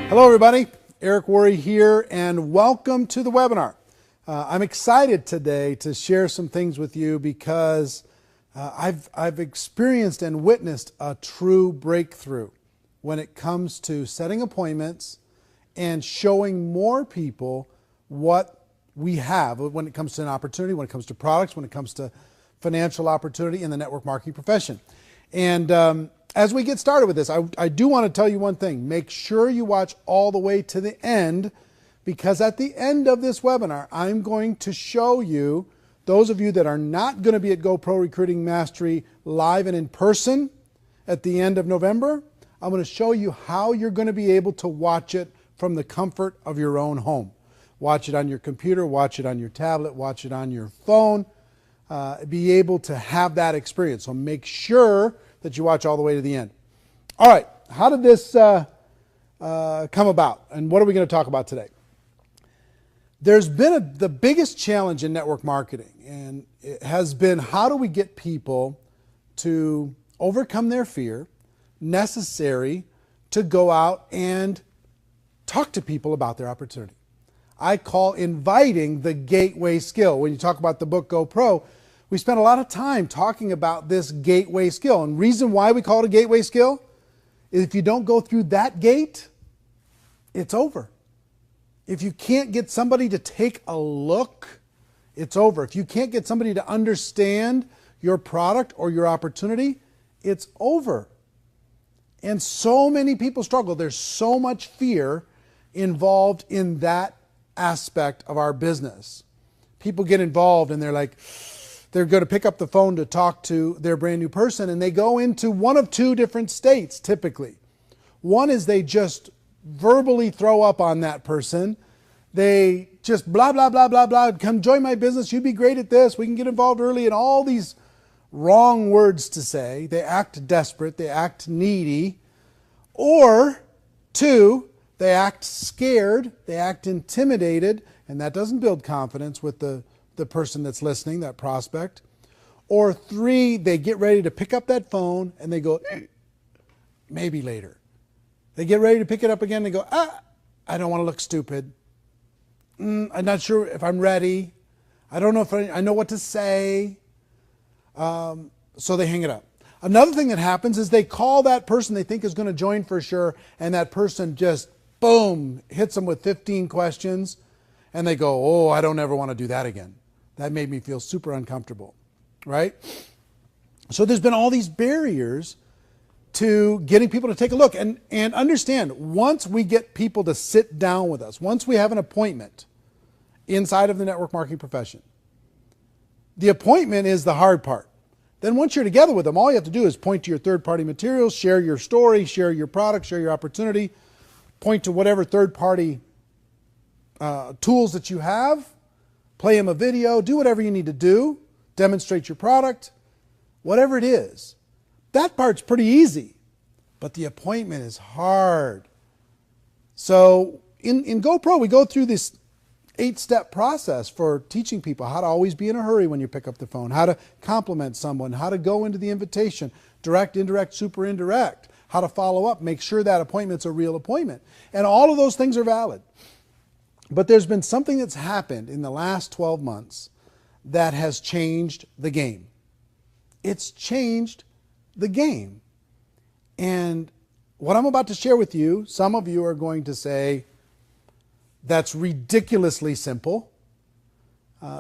Hello everybody, Eric Worre here, and welcome to the webinar. I'm excited today to share some things with you because I've experienced and witnessed a true breakthrough when it comes to setting appointments and showing more people what we have when it comes to an opportunity, when it comes to products, when it comes to financial opportunity in the network marketing profession. And as we get started with this, I do want to tell you one thing. Make sure you watch all the way to the end, because at the end of this webinar, I'm going to show you, those of you that are not going to be at GoPro Recruiting Mastery live and in person at the end of November, I'm going to show you how you're going to be able to watch it from the comfort of your own home. Watch it on your computer, watch it on your tablet, watch it on your phone, be able to have that experience. So make sure that you watch all the way to the end. All right, how did this come about, and what are we going to talk about today? There's been the biggest challenge in network marketing, and it has been, how do we get people to overcome their fear necessary to go out and talk to people about their opportunity? I call inviting the gateway skill. When you talk about the book GoPro, we spent a lot of time talking about this gateway skill. And the reason why we call it a gateway skill is if you don't go through that gate, it's over. If you can't get somebody to take a look, it's over. If you can't get somebody to understand your product or your opportunity, it's over. And so many people struggle. There's so much fear involved in that aspect of our business. People get involved and they're like, they're going to pick up the phone to talk to their brand new person, and they go into one of two different states typically. One is they just verbally throw up on that person. They just blah, blah, blah, blah, blah. Come join my business. You'd be great at this. We can get involved early, and all these wrong words to say. They act desperate. They act needy. Or two, they act scared. They act intimidated, and that doesn't build confidence with the person that's listening, that prospect. Or three, they get ready to pick up that phone and they go, maybe later. They get ready to pick it up again and they go, I don't want to look stupid. I'm not sure if I'm ready. I don't know if I know what to say. So they hang it up. Another thing that happens is they call that person they think is going to join for sure, and that person just, boom, hits them with 15 questions, and they go, oh, I don't ever want to do that again. That made me feel super uncomfortable, right? So there's been all these barriers to getting people to take a look. And understand, once we get people to sit down with us, once we have an appointment inside of the network marketing profession, the appointment is the hard part. Then once you're together with them, all you have to do is point to your third-party materials, share your story, share your product, share your opportunity, point to whatever third-party tools that you have, play them a video, do whatever you need to do, demonstrate your product, whatever it is. That part's pretty easy, but the appointment is hard. So in GoPro, we go through this 8-step process for teaching people how to always be in a hurry when you pick up the phone, how to compliment someone, how to go into the invitation, direct, indirect, super indirect, how to follow up, make sure that appointment's a real appointment. And all of those things are valid. But there's been something that's happened in the last 12 months that has changed the game. It's changed the game. And what I'm about to share with you, some of you are going to say, that's ridiculously simple.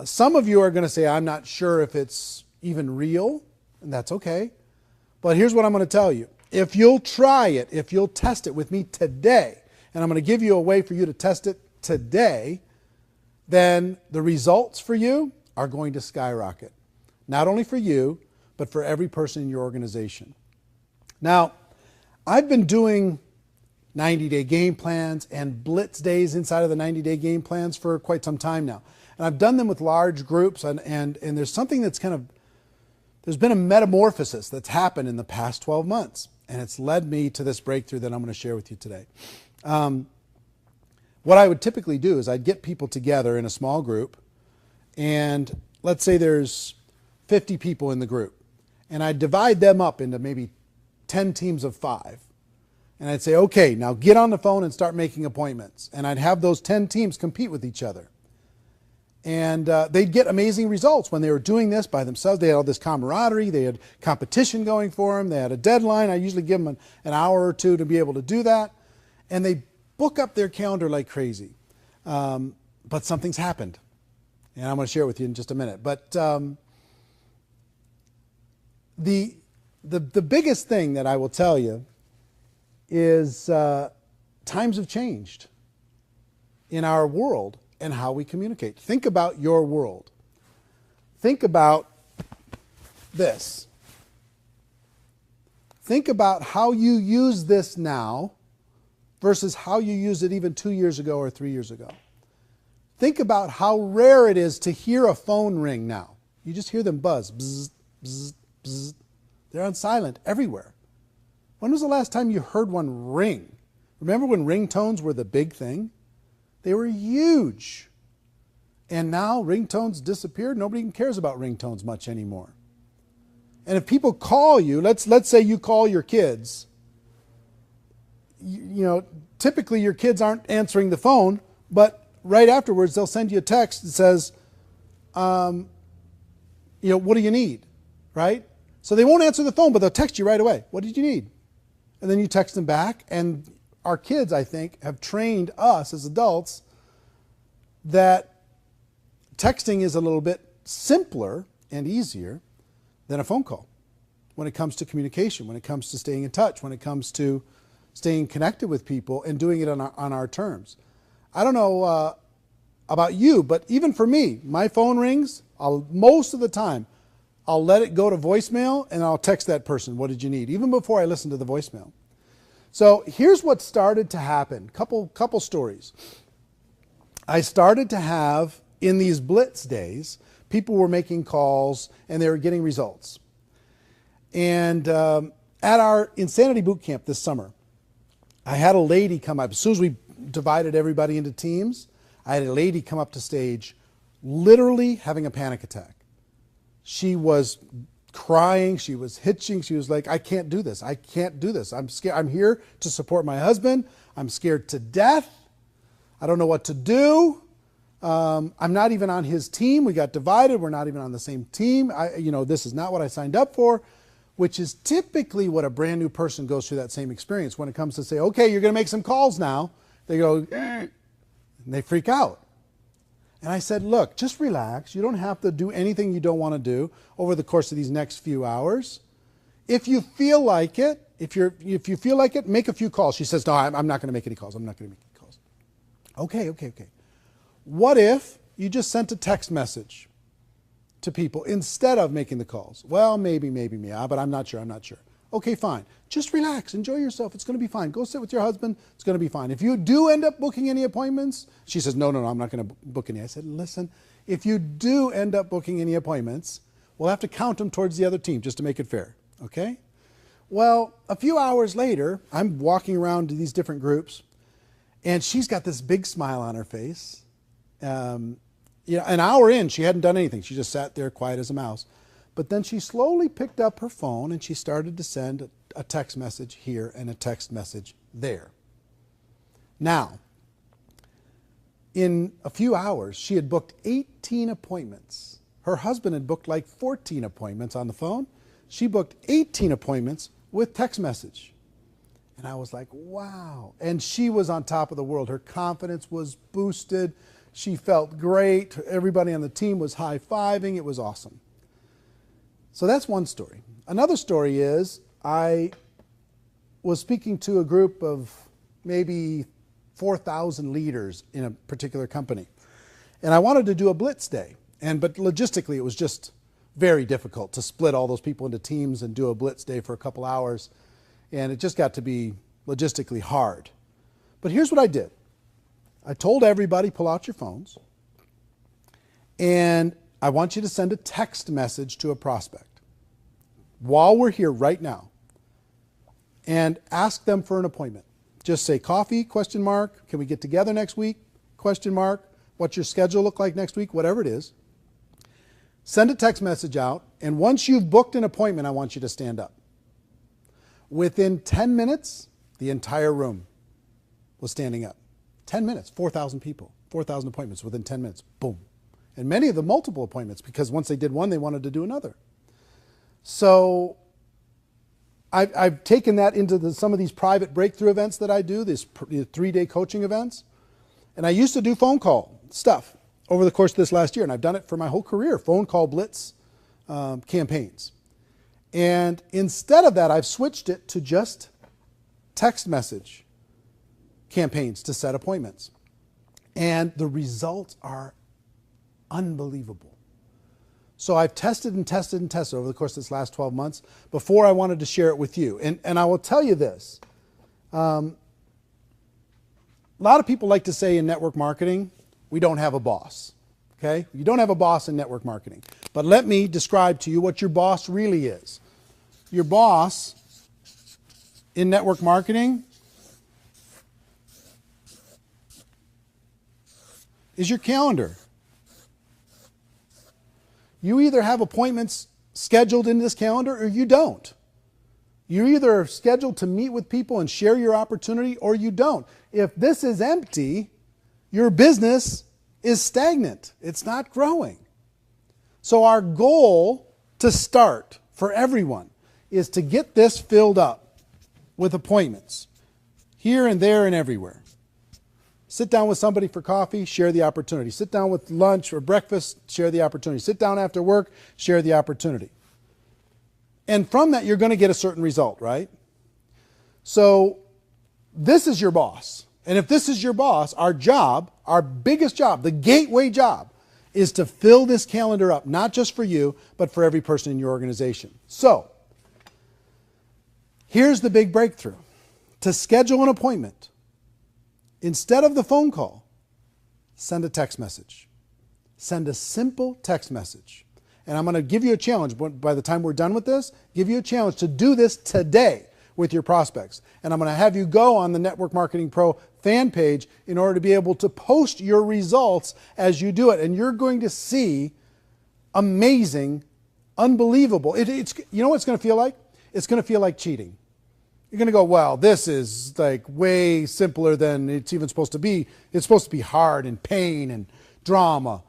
Some of you are going to say, I'm not sure if it's even real, and that's okay. But here's what I'm going to tell you. If you'll try it, if you'll test it with me today, and I'm going to give you a way for you to test it today, then the results for you are going to skyrocket. Not only for you, but for every person in your organization. Now, I've been doing 90-day game plans and blitz days inside of the 90-day game plans for quite some time now. And I've done them with large groups, and there's something that's there's been a metamorphosis that's happened in the past 12 months. And it's led me to this breakthrough that I'm going to share with you today. What I would typically do is I'd get people together in a small group, and let's say there's 50 people in the group, and I'd divide them up into maybe 10 teams of 5. And I'd say, okay, now get on the phone and start making appointments. And I'd have those 10 teams compete with each other. And they'd get amazing results when they were doing this by themselves. They had all this camaraderie. They had competition going for them. They had a deadline. I usually give them an hour or two to be able to do that. And they book up their calendar like crazy. But something's happened. And I'm going to share it with you in just a minute. But the biggest thing that I will tell you is times have changed in our world and how we communicate. Think about your world. Think about this. Think about how you use this now versus how you used it even 2 years ago or 3 years ago. Think about how rare it is to hear a phone ring now. You just hear them buzz. Bzz, bzz, bzz. They're on silent everywhere. When was the last time you heard one ring? Remember when ringtones were the big thing? They were huge. And now ringtones disappeared. Nobody even cares about ringtones much anymore. And if people call you, let's say you call your kids, you know, typically your kids aren't answering the phone, but right afterwards they'll send you a text that says, you know, what do you need, right? So they won't answer the phone, but they'll text you right away. What did you need? And then you text them back. And our kids, I think, have trained us as adults that texting is a little bit simpler and easier than a phone call when it comes to communication, when it comes to staying in touch, when it comes to staying connected with people and doing it on our terms. I don't know about you, but even for me, my phone rings, most of the time, I'll let it go to voicemail and I'll text that person, what did you need? Even before I listen to the voicemail. So here's what started to happen. Couple stories. I started to have, in these blitz days, people were making calls and they were getting results. And at our Insanity Boot Camp this summer, I had a lady come up. As soon as we divided everybody into teams, I had a lady come up to stage literally having a panic attack. She was crying, she was hitching, she was like, I can't do this, I can't do this. I'm scared. I'm here to support my husband. I'm scared to death. I don't know what to do. I'm not even on his team. We got divided. We're not even on the same team. This is not what I signed up for, which is typically what a brand new person goes through that same experience when it comes to say, okay, you're going to make some calls now. They go, and they freak out. And I said, look, just relax. You don't have to do anything you don't want to do over the course of these next few hours. If you feel like it, if you feel like it, make a few calls. She says, no, I'm not going to make any calls. I'm not going to make any calls. Okay. What if you just sent a text message to people instead of making the calls? Well, maybe, but I'm not sure. Okay, fine. Just relax. Enjoy yourself. It's going to be fine. Go sit with your husband. It's going to be fine. If you do end up booking any appointments, she says, no, I'm not going to book any. I said, listen, if you do end up booking any appointments, we'll have to count them towards the other team just to make it fair. Okay? Well, a few hours later, I'm walking around to these different groups, and she's got this big smile on her face. An hour in, she hadn't done anything. She just sat there quiet as a mouse. But then she slowly picked up her phone and she started to send a text message here and a text message there. Now, in a few hours, she had booked 18 appointments. Her husband had booked like 14 appointments on the phone. She booked 18 appointments with text message. And I was like, wow. And she was on top of the world. Her confidence was boosted. She felt great. Everybody on the team was high-fiving. It was awesome. So that's one story. Another story is I was speaking to a group of maybe 4,000 leaders in a particular company. And I wanted to do a blitz day. But logistically, it was just very difficult to split all those people into teams and do a blitz day for a couple hours. And it just got to be logistically hard. But here's what I did. I told everybody, pull out your phones. And I want you to send a text message to a prospect while we're here right now and ask them for an appointment. Just say coffee, ? Can we get together next week? ? What's your schedule look like next week? Whatever it is. Send a text message out, and once you've booked an appointment, I want you to stand up. Within 10 minutes, The entire room was standing up. 10 minutes, 4,000 people, 4,000 appointments within 10 minutes. Boom. And many of them multiple appointments, because once they did one, they wanted to do another. So I've taken that into some of these private breakthrough events that I do, these 3-day coaching events. And I used to do phone call stuff over the course of this last year, and I've done it for my whole career, phone call blitz campaigns. And instead of that, I've switched it to just text message campaigns to set appointments. And the results are unbelievable. So I've tested and tested and tested over the course of this last 12 months before I wanted to share it with you. And I will tell you this. A lot of people like to say in network marketing, we don't have a boss. Okay? You don't have a boss in network marketing. But let me describe to you what your boss really is. Your boss in network marketing is your calendar. You either have appointments scheduled in this calendar or you don't. You either are scheduled to meet with people and share your opportunity or you don't. If this is empty, your business is stagnant. It's not growing. So our goal to start for everyone is to get this filled up with appointments here and there and everywhere. Sit down with somebody for coffee, share the opportunity. Sit down with lunch or breakfast, share the opportunity. Sit down after work, share the opportunity. And from that, you're going to get a certain result, right? So this is your boss. And if this is your boss, our job, our biggest job, the gateway job, is to fill this calendar up, not just for you, but for every person in your organization. So here's the big breakthrough. To schedule an appointment, instead of the phone call, send a text message. Send a simple text message. And I'm going to give you a challenge. By the time we're done with this, give you a challenge to do this today with your prospects. And I'm going to have you go on the Network Marketing Pro fan page in order to be able to post your results as you do it. And you're going to see amazing, unbelievable. You know what it's going to feel like? It's going to feel like cheating. You're going to go, well, this is like way simpler than it's even supposed to be. It's supposed to be hard and pain and drama,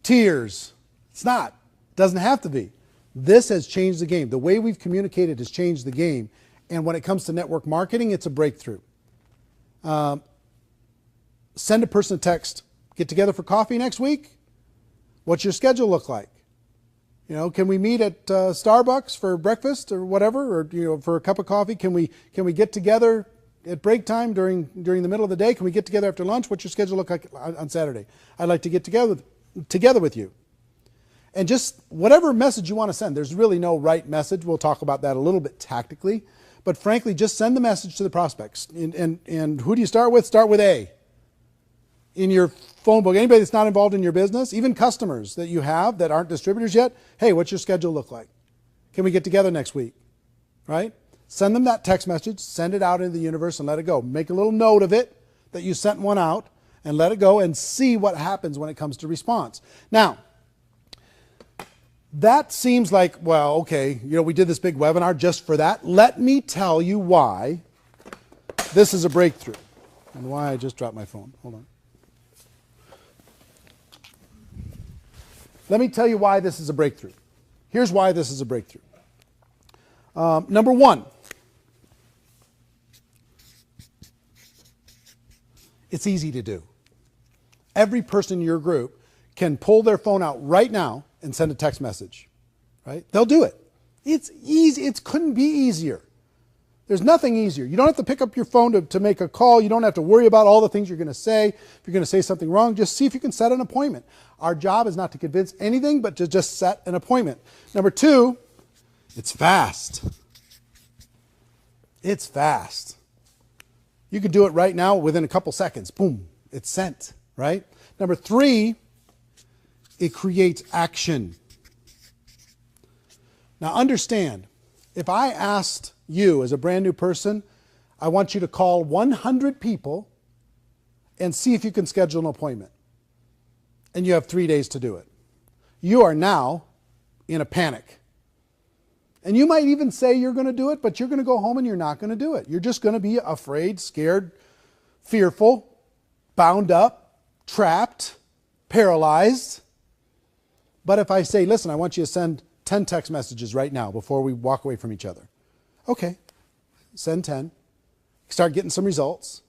tears. It's not. It doesn't have to be. This has changed the game. The way we've communicated has changed the game. And when it comes to network marketing, it's a breakthrough. Send a person a text. Get together for coffee next week? What's your schedule look like? You know, can we meet at Starbucks for breakfast or whatever, or for a cup of coffee? Can we get together at break time during the middle of the day? Can we get together after lunch? What's your schedule look like on Saturday? I'd like to get together with you. And just whatever message you want to send. There's really no right message. We'll talk about that a little bit tactically. But frankly, just send the message to the prospects. And who do you start with? Start with A. In your phone book, anybody that's not involved in your business, even customers that you have that aren't distributors yet, hey, what's your schedule look like? Can we get together next week? Right? Send them that text message, send it out into the universe and let it go. Make a little note of it that you sent one out and let it go and see what happens when it comes to response. Now, that seems like, well, okay, we did this big webinar just for that. Let me tell you why this is a breakthrough and why I just dropped my phone. Hold on. Let me tell you why this is a breakthrough. Here's why this is a breakthrough. Number one, it's easy to do. Every person in your group can pull their phone out right now and send a text message. Right? They'll do it. It's easy. It couldn't be easier. There's nothing easier. You don't have to pick up your phone to make a call. You don't have to worry about all the things you're going to say. If you're going to say something wrong, just see if you can set an appointment. Our job is not to convince anything, but to just set an appointment. Number two, it's fast. It's fast. You can do it right now within a couple seconds. Boom, it's sent, right? Number three, it creates action. Now understand, if I asked you as a brand new person, I want you to call 100 people and see if you can schedule an appointment. And you have 3 days to do it. You are now in a panic. And you might even say you're going to do it, but you're going to go home and you're not going to do it. You're just going to be afraid, scared, fearful, bound up, trapped, paralyzed. But if I say, listen, I want you to send 10 text messages right now before we walk away from each other. Okay, send 10. Start getting some results.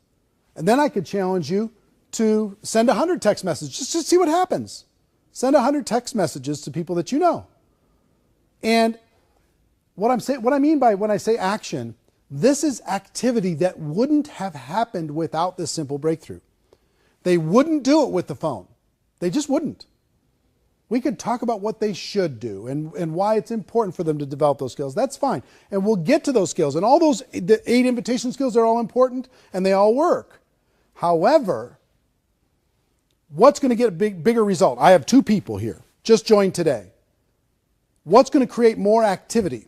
And then I could challenge you to send 100 text messages just to see what happens. Send 100 text messages to people that you know. And what I mean by when I say action, this is activity that wouldn't have happened without this simple breakthrough. They wouldn't do it with the phone. They just wouldn't. We could talk about what they should do and why it's important for them to develop those skills. That's fine. And we'll get to those skills. And all those, the 8 invitation skills are all important and they all work. However, what's going to get a bigger result? I have 2 people here, just joined today. What's going to create more activity?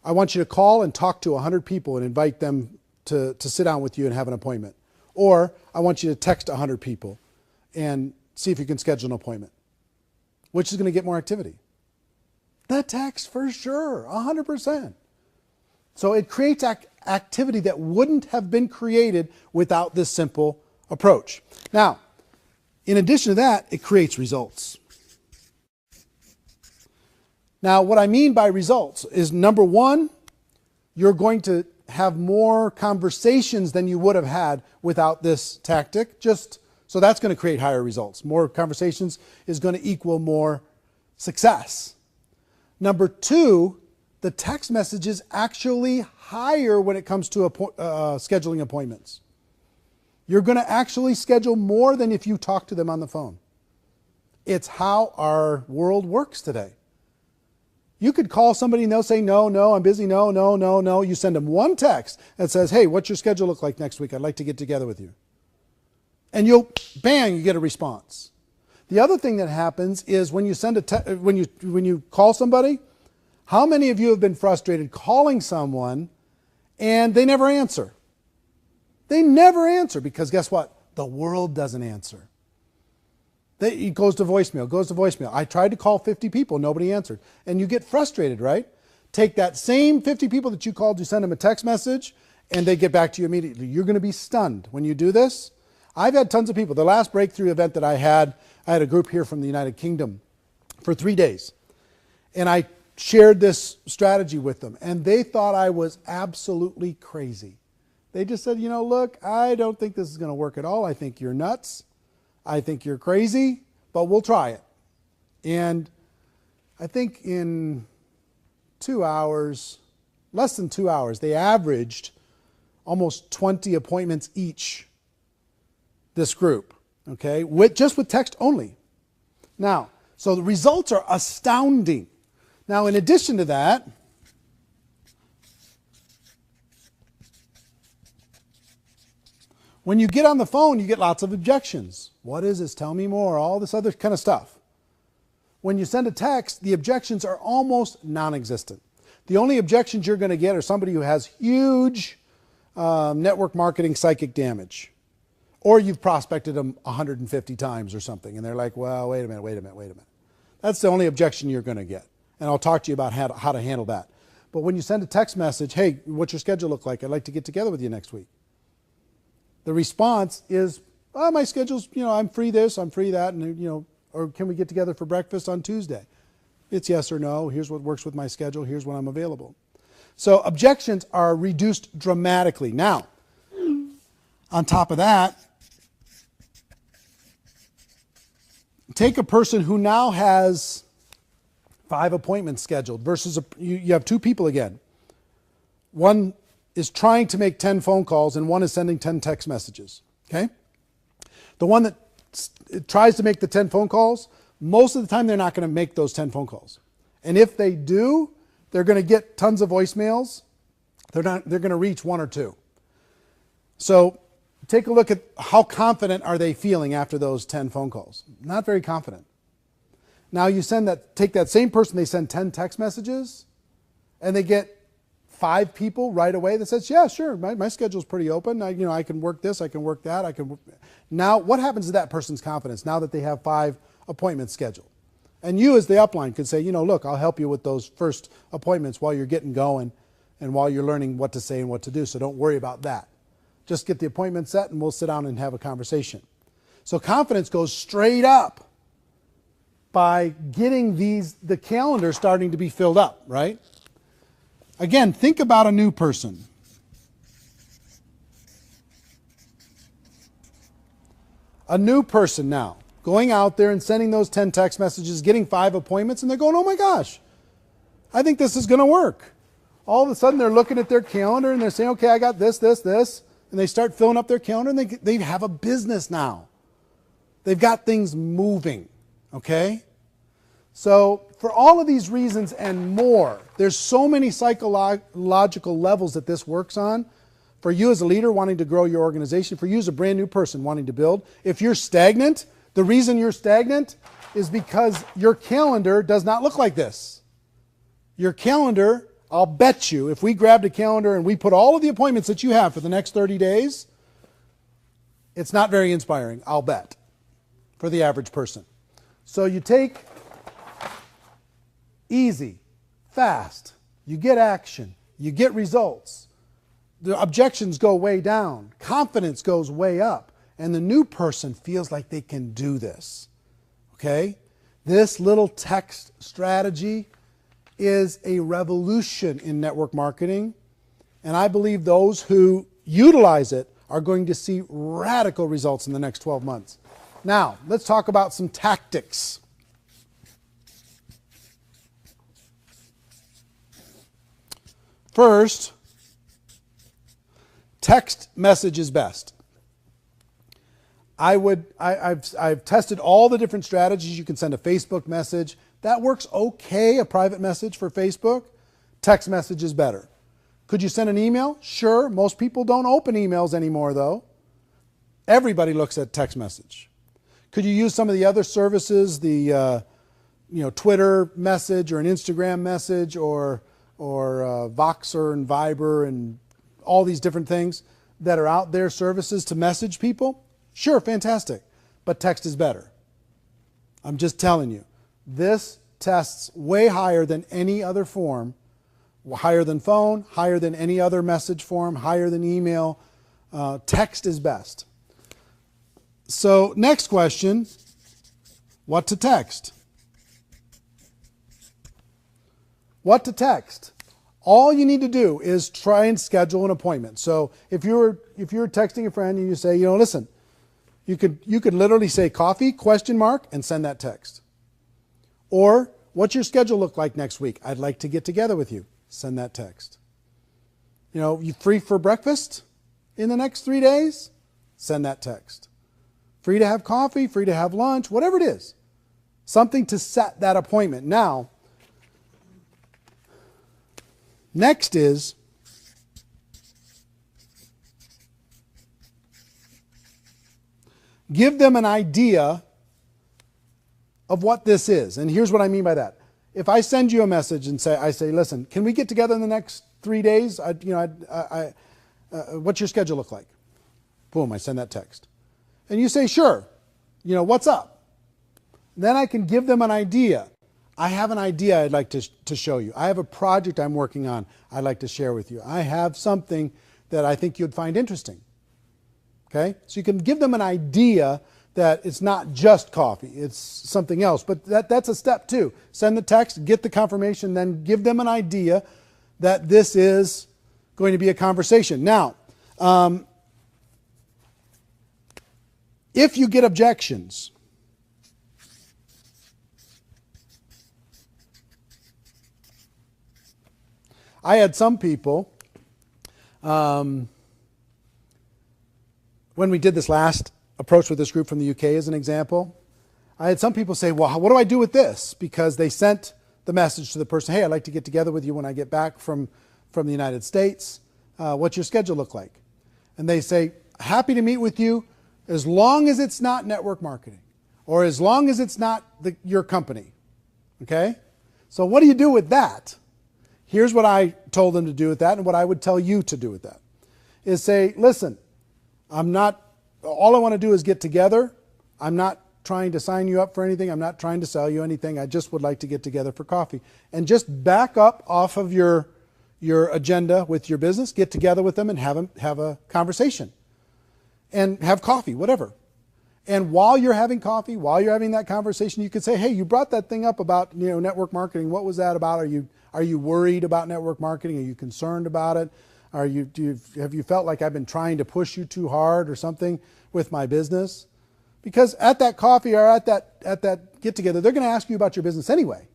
I want you to call and talk to 100 people and invite them to sit down with you and have an appointment. Or I want you to text 100 people and see if you can schedule an appointment. Which is going to get more activity? The text for sure, 100%. So it creates activity that wouldn't have been created without this simple approach. Now, in addition to that, it creates results. Now, what I mean by results is, number one, you're going to have more conversations than you would have had without this tactic. So that's going to create higher results. More conversations is going to equal more success. Number 2, the text message is actually higher when it comes to scheduling appointments. You're going to actually schedule more than if you talk to them on the phone. It's how our world works today. You could call somebody and they'll say, no, I'm busy, no. You send them one text that says, hey, what's your schedule look like next week? I'd like to get together with you. And you get a response. The other thing that happens is when you when you call somebody, how many of you have been frustrated calling someone and they never answer? They never answer because guess what? The world doesn't answer. It goes to voicemail, I tried to call 50 people, nobody answered. And you get frustrated, right? Take that same 50 people that you called, you send them a text message, and they get back to you immediately. You're going to be stunned when you do this. I've had tons of people. The last breakthrough event that I had a group here from the United Kingdom for 3 days. And I shared this strategy with them, and they thought I was absolutely crazy. They just said, look, I don't think this is going to work at all. I think you're nuts. I think you're crazy, but we'll try it. And I think in 2 hours, less than 2 hours, they averaged almost 20 appointments each, this group, okay, just with text only. Now, so the results are astounding. Now, in addition to that, when you get on the phone, you get lots of objections. What is this? Tell me more. All this other kind of stuff. When you send a text, the objections are almost non-existent. The only objections you're going to get are somebody who has huge network marketing psychic damage. Or you've prospected them 150 times or something, and they're like, well, wait a minute. That's the only objection you're going to get. And I'll talk to you about how to handle that. But when you send a text message, hey, what's your schedule look like? I'd like to get together with you next week. The response is, oh, my schedule's, I'm free this, I'm free that, and, or can we get together for breakfast on Tuesday? It's yes or no. Here's what works with my schedule. Here's when I'm available. So objections are reduced dramatically. Now, on top of that, take a person who now has 5 appointments scheduled versus you have 2 people again. One is trying to make 10 phone calls and one is sending 10 text messages, okay? The one that tries to make the 10 phone calls, most of the time they're not going to make those 10 phone calls. And if they do, they're going to get tons of voicemails. They're going to reach 1 or 2. So take a look at how confident are they feeling after those 10 phone calls. Not very confident. Now you take that same person, they send 10 text messages and they get 5 people right away that says, yeah, sure, my schedule's pretty open. I can work this, I can work that. Now, what happens to that person's confidence now that they have 5 appointments scheduled? And you as the upline could say, look, I'll help you with those first appointments while you're getting going and while you're learning what to say and what to do. So don't worry about that. Just get the appointment set and we'll sit down and have a conversation. So confidence goes straight up by getting the calendar starting to be filled up, right? Again, think about a new person. A new person now, going out there and sending those 10 text messages, getting 5 appointments, and they're going, oh my gosh, I think this is going to work. All of a sudden they're looking at their calendar and they're saying, okay, I got this, this, this. And they start filling up their calendar and they have a business now. They've got things moving, okay? So for all of these reasons and more, there's so many psychological levels that this works on. For you as a leader wanting to grow your organization, for you as a brand new person wanting to build, if you're stagnant, the reason you're stagnant is because your calendar does not look like this. Your calendar, I'll bet you, if we grabbed a calendar and we put all of the appointments that you have for the next 30 days, it's not very inspiring, I'll bet, for the average person. So you take easy, fast, you get action, you get results. The objections go way down, confidence goes way up, and the new person feels like they can do this. Okay? This little text strategy is a revolution in network marketing, and I believe those who utilize it are going to see radical results in the next 12 months. Now, let's talk about some tactics. First, text message is best. I've tested all the different strategies. You can send a Facebook message. That works okay, a private message for Facebook. Text message is better. Could you send an email? Sure. Most people don't open emails anymore, though. Everybody looks at text message. Could you use some of the other services, the Twitter message or an Instagram message or Voxer and Viber and all these different things that are out there, services to message people? Sure, fantastic. But text is better. I'm just telling you. This tests way higher than any other form, higher than phone, higher than any other message form, higher than email. Text is best. So next question, what to text? What to text? All you need to do is try and schedule an appointment. So if you're texting a friend and you say, listen, you could literally say coffee, ? And send that text. Or, what's your schedule look like next week? I'd like to get together with you. Send that text. You free for breakfast in the next 3 days? Send that text. Free to have coffee, free to have lunch, whatever it is. Something to set that appointment. Now, next is give them an idea of what this is. And here's what I mean by that. If I send you a message and I say, listen, can we get together in the next 3 days? What's your schedule look like? Boom, I send that text. And you say, sure, what's up? Then I can give them an idea. I have an idea I'd like to show you. I have a project I'm working on I'd like to share with you. I have something that I think you'd find interesting. Okay? So you can give them an idea that it's not just coffee, it's something else. But that's a step too. Send the text, get the confirmation, then give them an idea that this is going to be a conversation. Now, if you get objections, I had some people, when we did this last approach with this group from the UK as an example, I had some people say, well, what do I do with this? Because they sent the message to the person, hey, I'd like to get together with you when I get back from the United States. What's your schedule look like? And they say, happy to meet with you as long as it's not network marketing or as long as it's not your company. Okay? So what do you do with that? Here's what I told them to do with that and what I would tell you to do with that. Is say, listen, all I want to do is get together. I'm not trying to sign you up for anything. I'm not trying to sell you anything. I just would like to get together for coffee. And just back up off of your agenda with your business, get together with them and have a conversation. And have coffee, whatever. And while you're having coffee, while you're having that conversation, you could say, hey, you brought that thing up about network marketing. What was that about? Are you worried about network marketing? Are you concerned about it? Have you felt like I've been trying to push you too hard or something with my business? Because at that coffee or at that get together, they're going to ask you about your business anyway,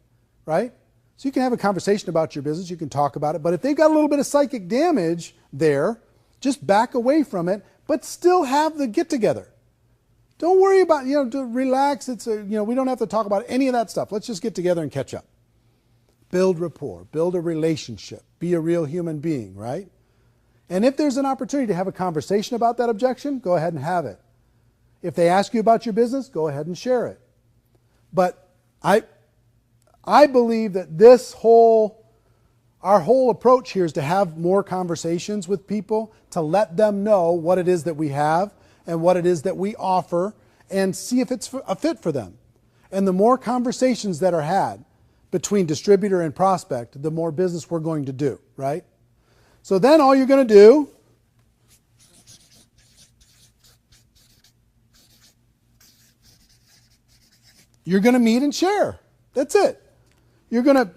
right? So you can have a conversation about your business. You can talk about it. But if they've got a little bit of psychic damage there, just back away from it, but still have the get together. Don't worry about, to relax. We don't have to talk about any of that stuff. Let's just get together and catch up. Build rapport, build a relationship, be a real human being, right? And if there's an opportunity to have a conversation about that objection, go ahead and have it. If they ask you about your business, go ahead and share it. But I believe that our whole approach here is to have more conversations with people, to let them know what it is that we have and what it is that we offer, and see if it's a fit for them. And the more conversations that are had between distributor and prospect, the more business we're going to do, right? So then all you're going to do you're going to meet and share. That's it. You're going to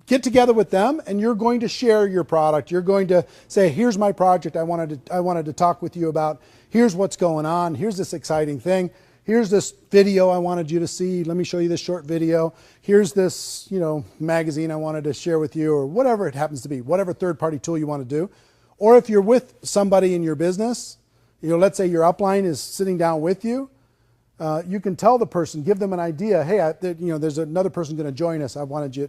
get together with them and you're going to share your product. You're going to say, here's my project I wanted to talk with you about. Here's what's going on. Here's this exciting thing. Here's this video I wanted you to see. Let me show you this short video. Here's this, magazine I wanted to share with you, or whatever it happens to be, whatever third-party tool you want to do. Or if you're with somebody in your business, let's say your upline is sitting down with you, you can tell the person, give them an idea. Hey, there's another person going to join us. I want you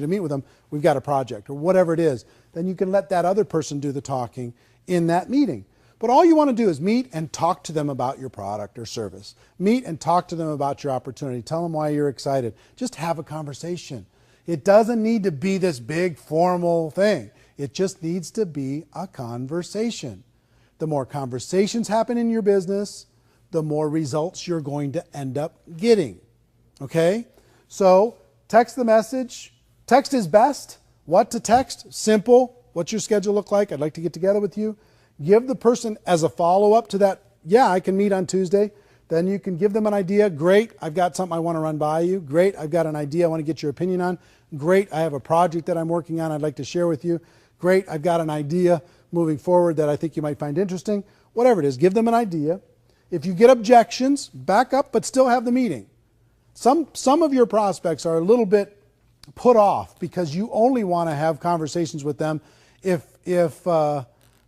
to meet with them. We've got a project, or whatever it is. Then you can let that other person do the talking in that meeting. But all you want to do is meet and talk to them about your product or service. Meet and talk to them about your opportunity. Tell them why you're excited. Just have a conversation. It doesn't need to be this big formal thing. It just needs to be a conversation. The more conversations happen in your business, the more results you're going to end up getting. Okay? So text the message. Text is best. What to text? Simple. What's your schedule look like? I'd like to get together with you. Give the person as a follow-up to that, yeah, I can meet on Tuesday. Then you can give them an idea. Great, I've got something I want to run by you. Great, I've got an idea I want to get your opinion on. Great, I have a project that I'm working on I'd like to share with you. Great, I've got an idea moving forward that I think you might find interesting. Whatever it is, give them an idea. If you get objections, back up, but still have the meeting. Some of your prospects are a little bit put off because you only want to have conversations with them if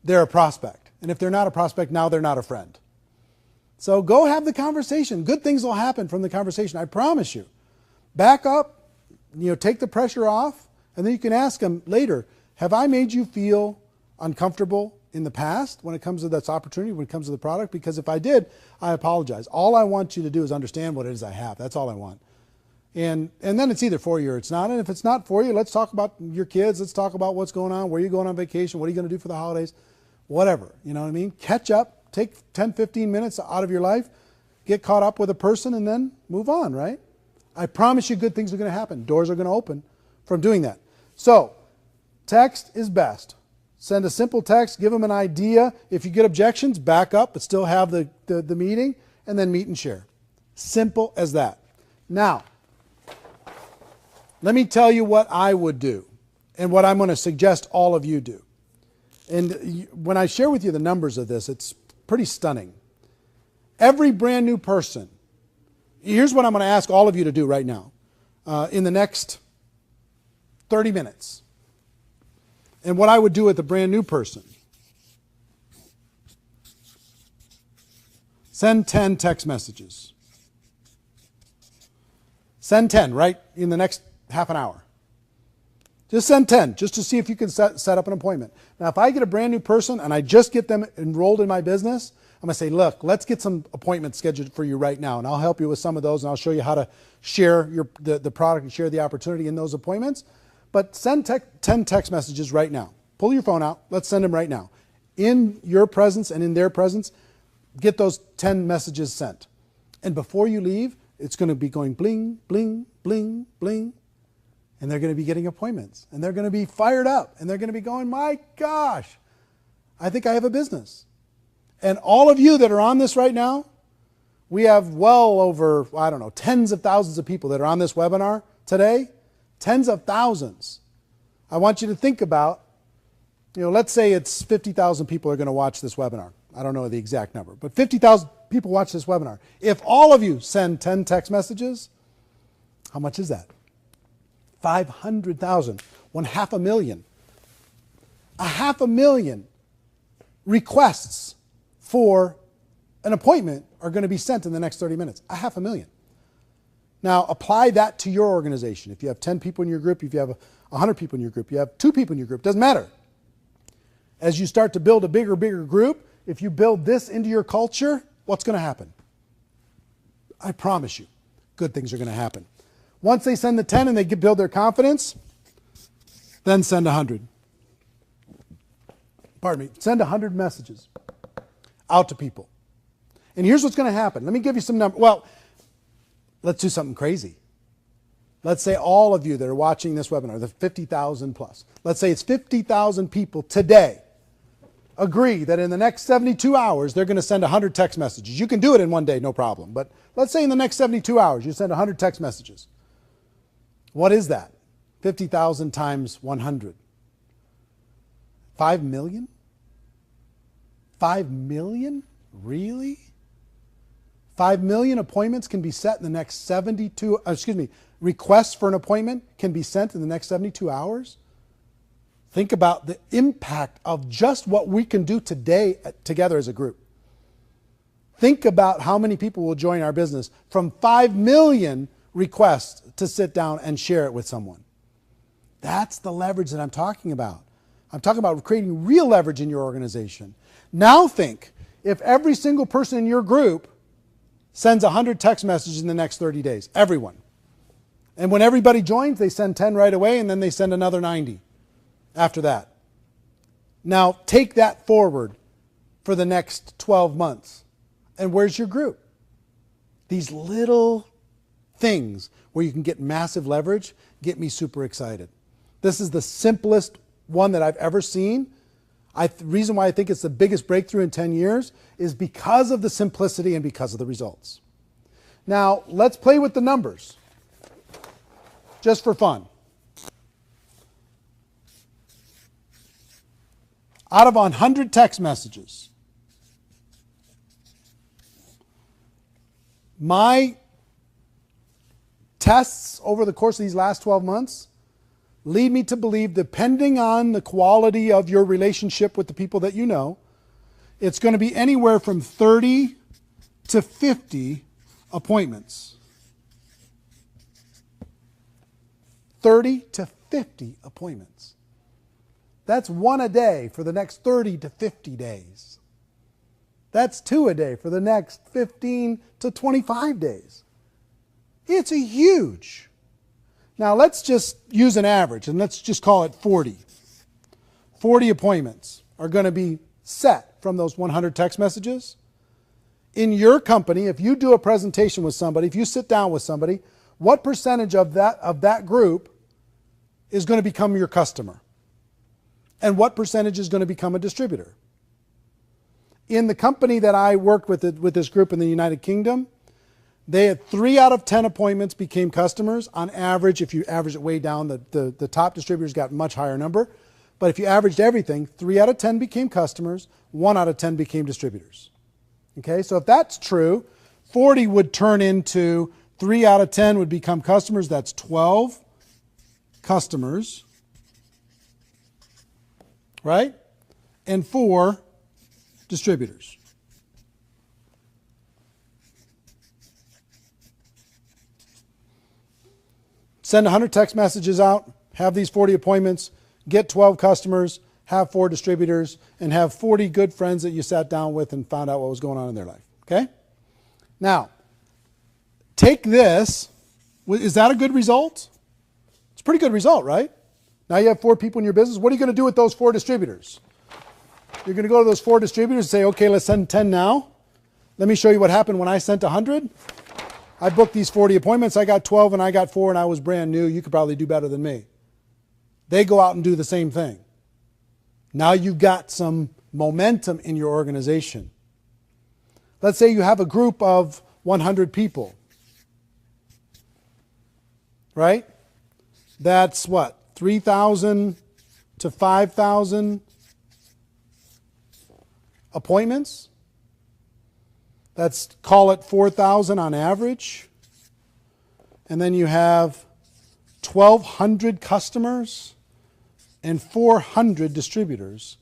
they're a prospect. And if they're not a prospect, now they're not a friend. So go have the conversation. Good things will happen from the conversation, I promise you. Back up, take the pressure off, and then you can ask them later, have I made you feel uncomfortable in the past when it comes to this opportunity, when it comes to the product? Because if I did, I apologize. All I want you to do is understand what it is I have. That's all I want. And then it's either for you or it's not. And if it's not for you, let's talk about your kids. Let's talk about what's going on, where you're going on vacation, what are you going to do for the holidays, whatever. You know what I mean? Catch up, take 10, 15 minutes out of your life, get caught up with a person, and then move on, right? I promise you good things are going to happen. Doors are going to open from doing that. So text is best. Send a simple text, give them an idea. If you get objections, back up, but still have the meeting, and then meet and share. Simple as that. Now, let me tell you what I would do and what I'm going to suggest all of you do. And when I share with you the numbers of this, it's pretty stunning. Every brand new person, here's what I'm going to ask all of you to do right now in the next 30 minutes. And what I would do with a brand new person. Send 10 text messages. Send 10 right in the next half an hour. Just send 10 just to see if you can set up an appointment. Now, if I get a brand new person and I just get them enrolled in my business, I'm going to say, look, let's get some appointments scheduled for you right now. And I'll help you with some of those, and I'll show you how to share the product and share the opportunity in those appointments. But send 10 text messages right now. Pull your phone out. Let's send them right now. In your presence and in their presence, get those 10 messages sent. And before you leave, it's going to be going bling, bling, bling, bling. And they're going to be getting appointments. And they're going to be fired up. And they're going to be going, my gosh, I think I have a business. And all of you that are on this right now, we have well over, I don't know, tens of thousands of people that are on this webinar today. Tens of thousands. I want you to think about, let's say it's 50,000 people are going to watch this webinar. I don't know the exact number, but 50,000 people watch this webinar. If all of you send 10 text messages, how much is that? 500,000. 500,000. 500,000 requests for an appointment are going to be sent in the next 30 minutes. 500,000. Now, apply that to your organization. If you have 10 people in your group, if you have 100 people in your group, you have 2 people in your group, doesn't matter. As you start to build a bigger group, if you build this into your culture, what's going to happen? I promise you, good things are going to happen. Once they send the 10 and they build their confidence, then send 100. Pardon me, send 100 messages out to people. And here's what's going to happen. Let me give you some numbers. Well, let's do something crazy. Let's say all of you that are watching this webinar, the 50,000 plus, let's say it's 50,000 people today agree that in the next 72 hours, they're going to send 100 text messages. You can do it in one day, no problem. But let's say in the next 72 hours, you send 100 text messages. What is that? 50,000 times 100. 5 million? 5 million? Really? 5 million appointments can be set in the next 72, requests for an appointment can be sent in the next 72 hours? Think about the impact of just what we can do today together as a group. Think about how many people will join our business from 5 million requests to sit down and share it with someone. That's the leverage that I'm talking about. I'm talking about creating real leverage in your organization. Now think, if every single person in your group sends 100 text messages in the next 30 days, everyone. And when everybody joins, they send 10 right away, and then they send another 90 after that. Now take that forward for the next 12 months. And where's your group? These little things where you can get massive leverage get me super excited. This is the simplest one that I've ever seen. The reason why I think it's the biggest breakthrough in 10 years is because of the simplicity and because of the results. Now, let's play with the numbers, just for fun. Out of 100 text messages, my tests over the course of these last 12 months lead me to believe, depending on the quality of your relationship with the people that you know, it's going to be anywhere from 30 to 50 appointments. 30 to 50 appointments. That's 1 a day for the next 30 to 50 days. That's 2 a day for the next 15 to 25 days. It's a huge. Now let's just use an average and let's just call it 40. 40 appointments are going to be set from those 100 text messages. In your company, if you do a presentation with somebody, if you sit down with somebody, what percentage of that group is going to become your customer? And what percentage is going to become a distributor? In the company that I worked with this group in the United Kingdom, they had 3 out of 10 appointments became customers. On average, if you average it way down, the top distributors got a much higher number. But if you averaged everything, 3 out of 10 became customers, 1 out of 10 became distributors. Okay, so if that's true, 40 would turn into 3 out of 10 would become customers. That's 12 customers, right? And 4 distributors. Send 100 text messages out, have these 40 appointments, get 12 customers, have 4 distributors, and have 40 good friends that you sat down with and found out what was going on in their life. Okay? Now, take this. Is that a good result? It's a pretty good result, right? Now you have 4 people in your business. What are you going to do with those 4 distributors? You're going to go to those 4 distributors and say, okay, let's send 10 now. Let me show you what happened when I sent 100. I booked these 40 appointments. I got 12 and I got 4 and I was brand new. You could probably do better than me. They go out and do the same thing. Now you've got some momentum in your organization. Let's say you have a group of 100 people. Right? That's what? 3,000 to 5,000 appointments. Let's call it 4,000 on average. And then you have 1,200 customers and 400 distributors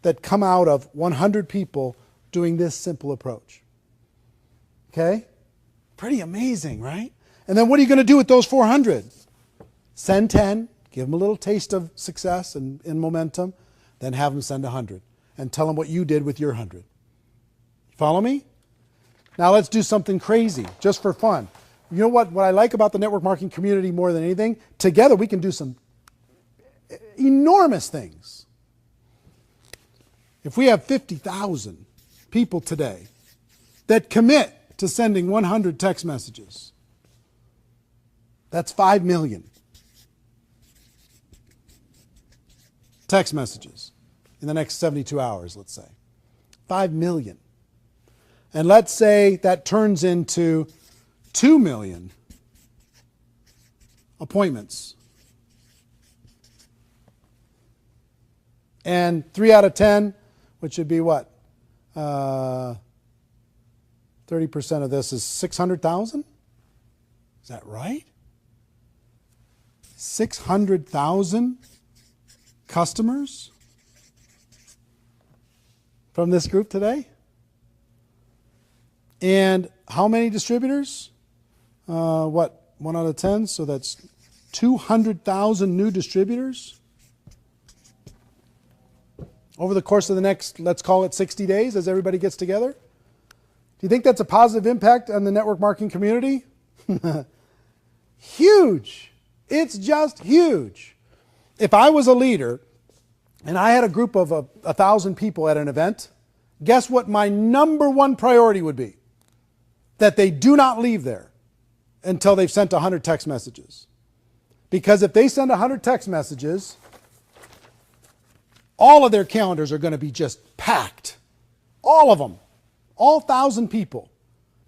that come out of 100 people doing this simple approach. Okay? Pretty amazing, right? And then what are you going to do with those 400? Send 10, give them a little taste of success and momentum, then have them send 100 and tell them what you did with your 100. Follow me? Now let's do something crazy, just for fun. You know what I like about the network marketing community more than anything? Together we can do some enormous things. If we have 50,000 people today that commit to sending 100 text messages, that's 5 million text messages in the next 72 hours, let's say. 5 million. And let's say that turns into 2 million appointments. And 3 out of 10, which would be what? 30% of this is 600,000? Is that right? 600,000 customers from this group today? And how many distributors? 1 out of 10, so that's 200,000 new distributors over the course of the next, let's call it 60 days as everybody gets together. Do you think that's a positive impact on the network marketing community? Huge. It's just huge. If I was a leader and I had a group of 1,000 people at an event, guess what my number one priority would be? That they do not leave there until they've sent 100 text messages. Because if they send 100 text messages, all of their calendars are going to be just packed. All of them. All 1,000 people.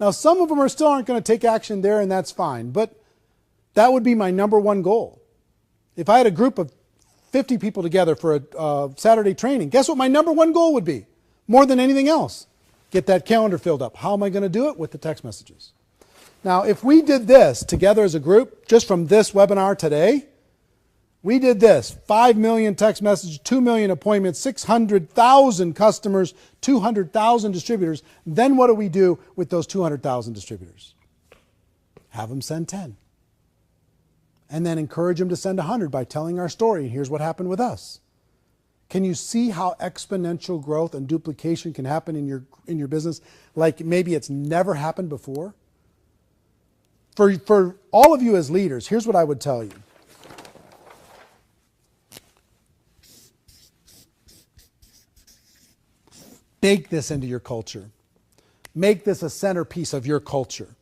Now, some of them still aren't going to take action there, and that's fine. But that would be my number one goal. If I had a group of 50 people together for a Saturday training, guess what my number one goal would be? More than anything else. Get that calendar filled up. How am I going to do it? With the text messages. Now, if we did this together as a group, just from this webinar today, we did this, 5 million text messages, 2 million appointments, 600,000 customers, 200,000 distributors. Then what do we do with those 200,000 distributors? Have them send 10. And then encourage them to send 100 by telling our story. Here's what happened with us. Can you see how exponential growth and duplication can happen in your business like maybe it's never happened before? For all of you as leaders, here's what I would tell you. Bake this into your culture. Make this a centerpiece of your culture.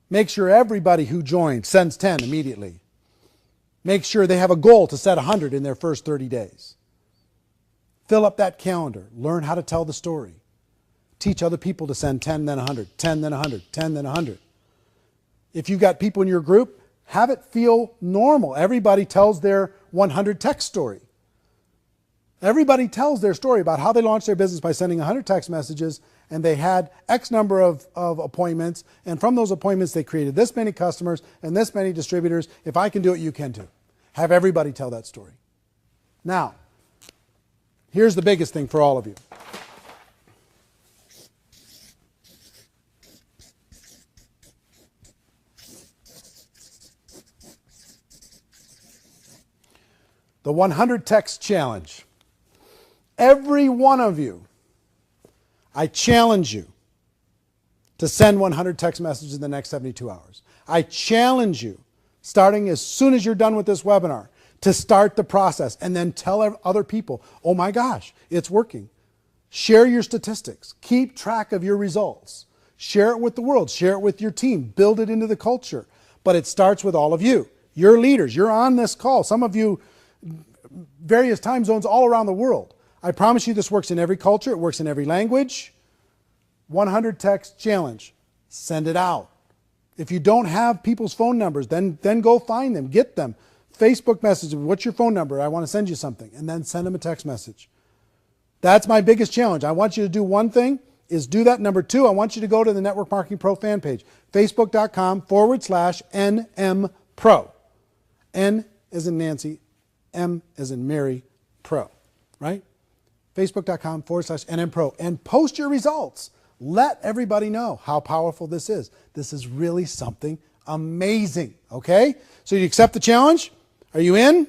Make sure everybody who joins sends 10 immediately. Make sure they have a goal to set 100 in their first 30 days. Fill up that calendar. Learn how to tell the story. Teach other people to send 10, then 100, 10, then 100, 10, then 100. If you've got people in your group, have it feel normal. Everybody tells their 100 text story. Everybody tells their story about how they launched their business by sending 100 text messages, and they had X number of appointments, and from those appointments they created this many customers and this many distributors. If I can do it, you can too. Have everybody tell that story. Now, here's the biggest thing for all of you. The 100 text challenge. Every one of you, I challenge you to send 100 text messages in the next 72 hours. I challenge you, starting as soon as you're done with this webinar, to start the process and then tell other people, oh my gosh, it's working. Share your statistics. Keep track of your results. Share it with the world. Share it with your team. Build it into the culture. But it starts with all of you. You're leaders. You're on this call. Some of you, various time zones all around the world. I promise you this works in every culture. It works in every language. 100 text challenge. Send it out. If you don't have people's phone numbers, then go find them. Get them. Facebook message. What's your phone number? I want to send you something. And then send them a text message. That's my biggest challenge. I want you to do one thing, is do that. Number two, I want you to go to the Network Marketing Pro fan page. Facebook.com/NM Pro. N as in Nancy, M as in Mary, Pro. Right? Facebook.com/NM Pro. And post your results. Let everybody know how powerful this is. This is really something amazing. Okay? So you accept the challenge? Are you in?